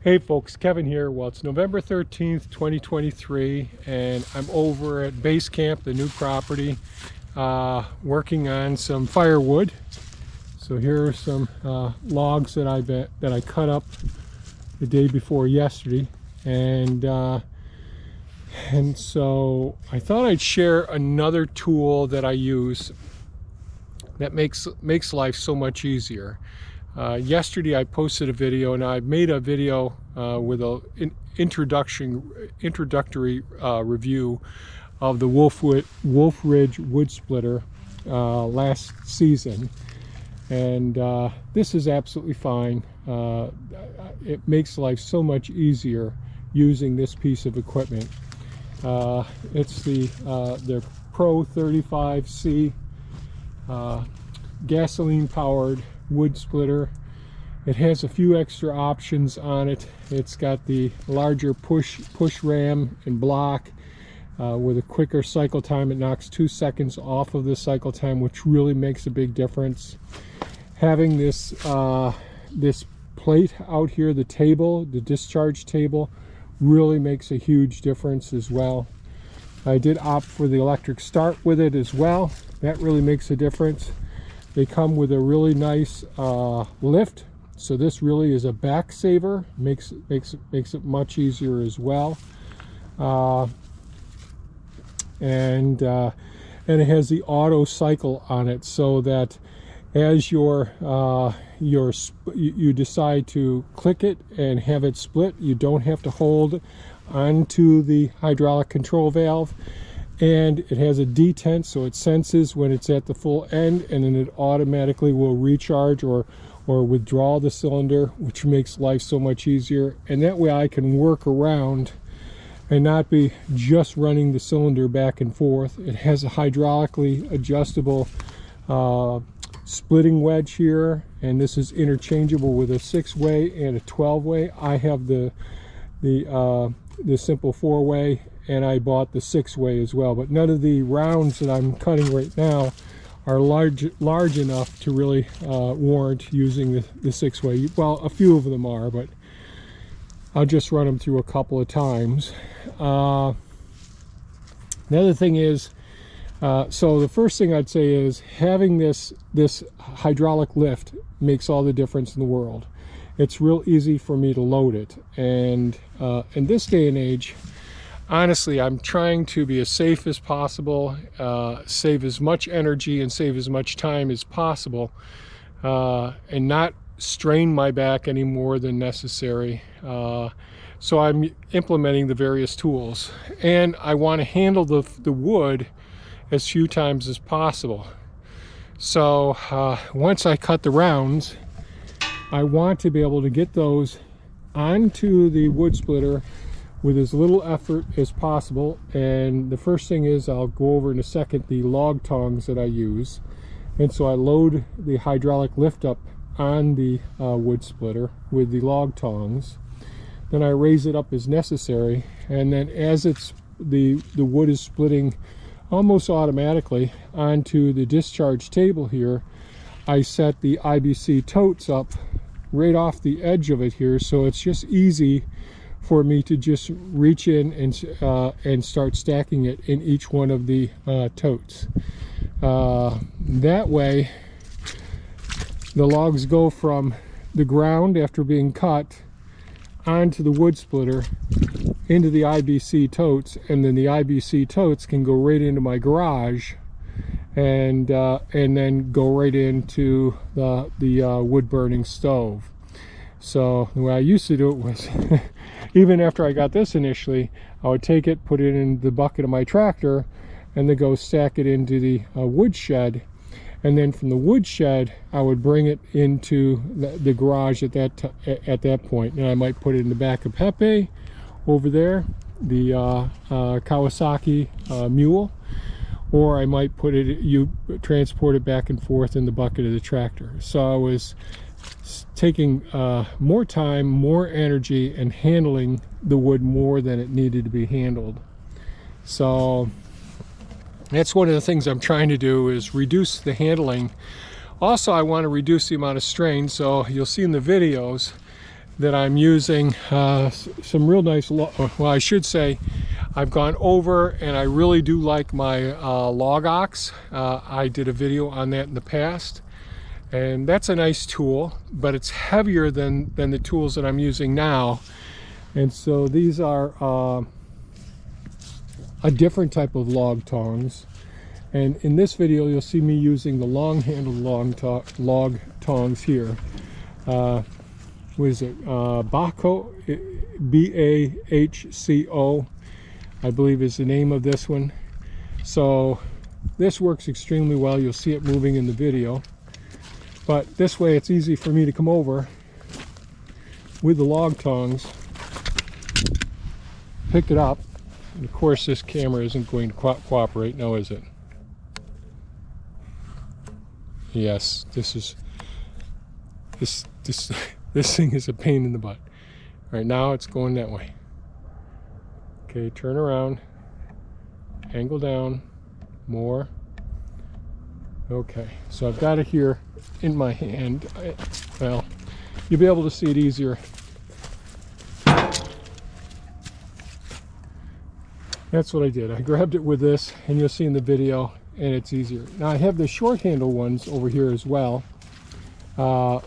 Hey folks, Kevin here. Well, it's November 13th, 2023, and I'm over at Base Camp, the new property, working on some firewood. So here are some logs that I cut up the day before yesterday, and so I thought I'd share another tool that I use that makes life so much easier. Yesterday I posted a video, and I made a video with an introductory review of the Wolf Ridge wood splitter last season, and this is absolutely fine. It makes life so much easier using this piece of equipment. It's the Pro 35C gasoline powered wood splitter. It has a few extra options on it. It's got the larger push ram and block with a quicker cycle time. It knocks 2 seconds off of the cycle time, which really makes a big difference. Having this this plate out here, the discharge table, really makes a huge difference as well. I did opt for the electric start with it as well. That really makes a difference. They come with a really nice lift, so this really is a back saver. Makes it much easier as well. And it has the auto cycle on it, so that as you decide to click it and have it split, you don't have to hold onto the hydraulic control valve. And it has a detent, so it senses when it's at the full end, and then it automatically will recharge or withdraw the cylinder, which makes life so much easier. And that way I can work around and not be just running the cylinder back and forth. It has a hydraulically adjustable splitting wedge here, and this is interchangeable with a 6-way and a 12-way. I have the simple 4-way, and I bought the 6-way as well, but none of the rounds that I'm cutting right now are large enough to really warrant using the 6-way. Well, a few of them are, but I'll just run them through a couple of times. The other thing is, so the first thing I'd say is having this hydraulic lift makes all the difference in the world. It's real easy for me to load it, and in this day and age, honestly, I'm trying to be as safe as possible, save as much energy and save as much time as possible, and not strain my back any more than necessary. So I'm implementing the various tools, and I want to handle the wood as few times as possible. So once I cut the rounds, I want to be able to get those onto the wood splitter with as little effort as possible. And the first thing is, I'll go over in a second, the log tongs that I use. And so I load the hydraulic lift up on the wood splitter with the log tongs. Then I raise it up as necessary, and then as the wood is splitting almost automatically onto the discharge table here, I set the IBC totes up right off the edge of it here, so it's just easy for me to just reach in and start stacking it in each one of the totes. That way the logs go from the ground after being cut onto the wood splitter into the IBC totes, and then the IBC totes can go right into my garage and then go right into the wood burning stove. So the way I used to do it was even after I got this initially, I would take it, put it in the bucket of my tractor, and then go stack it into the wood shed. And then from the wood shed, I would bring it into the garage at that point. And I might put it in the back of Pepe over there, the Kawasaki mule, or I might transport it back and forth in the bucket of the tractor. So I was taking more time, more energy, and handling the wood more than it needed to be handled. So that's one of the things I'm trying to do, is reduce the handling. Also, I want to reduce the amount of strain. So you'll see in the videos that I'm using some real nice, well, I should say, I've gone over and I really do like my log ox. I did a video on that in the past, and that's a nice tool, but it's heavier than the tools that I'm using now. And so these are a different type of log tongs. And in this video, you'll see me using the long-handled log tongs here. What is it? Bahco, B-A-H-C-O, I believe is the name of this one. So this works extremely well. You'll see it moving in the video. But this way, it's easy for me to come over with the log tongs, pick it up. And of course, this camera isn't going to cooperate now, is it? Yes, this thing is a pain in the butt. All right, now it's going that way. Okay, turn around, angle down, more. Okay, so I've got it here in my hand. Well, you'll be able to see it easier. That's what I did. I grabbed it with this, and you'll see in the video, and it's easier. Now I have the short handle ones over here as well,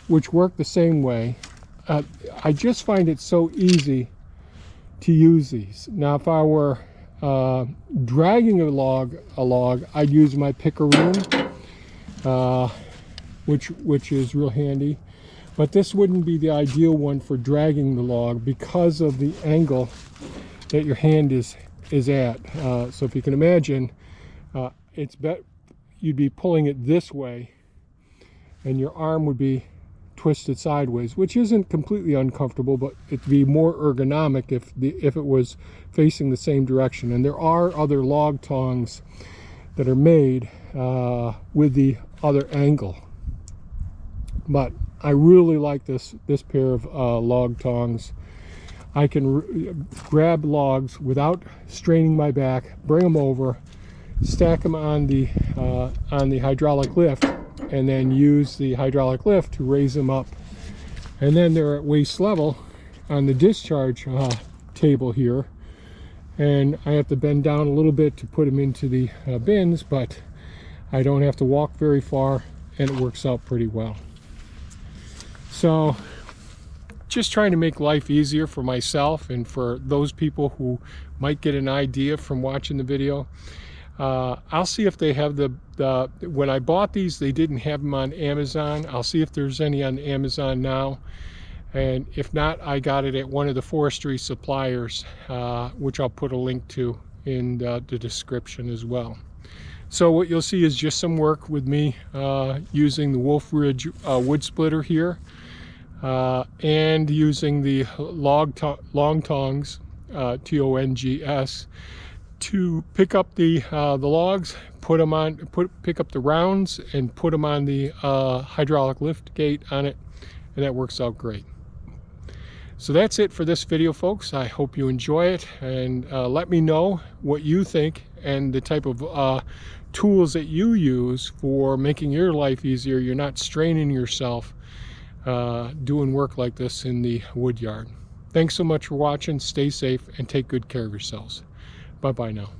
which work the same way. I just find it so easy to use these. Now if I were dragging a log, I'd use my pickaroon, which is real handy. But this wouldn't be the ideal one for dragging the log because of the angle that your hand is at. So if you can imagine, you'd be pulling it this way and your arm would be twisted sideways, which isn't completely uncomfortable, but it'd be more ergonomic if it was facing the same direction. And there are other log tongs that are made with the other angle, but I really like this pair of log tongs. I can grab logs without straining my back, bring them over, stack them on the hydraulic lift, and then use the hydraulic lift to raise them up. And then they're at waist level on the discharge table here. And I have to bend down a little bit to put them into the bins, but I don't have to walk very far, and it works out pretty well. So just trying to make life easier for myself and for those people who might get an idea from watching the video. I'll see if they have when I bought these, they didn't have them on Amazon. I'll see if there's any on Amazon now. And if not, I got it at one of the forestry suppliers, which I'll put a link to in the description as well. So what you'll see is just some work with me using the Wolf Ridge wood splitter here, and using the long tongs, T-O-N-G-S, to pick up the logs, pick up the rounds, and put them on the hydraulic lift gate on it, and that works out great. So that's it for this video, folks. I hope you enjoy it, and let me know what you think and the type of tools that you use for making your life easier. You're not straining yourself doing work like this in the wood yard. Thanks so much for watching. Stay safe and take good care of yourselves. Bye-bye now.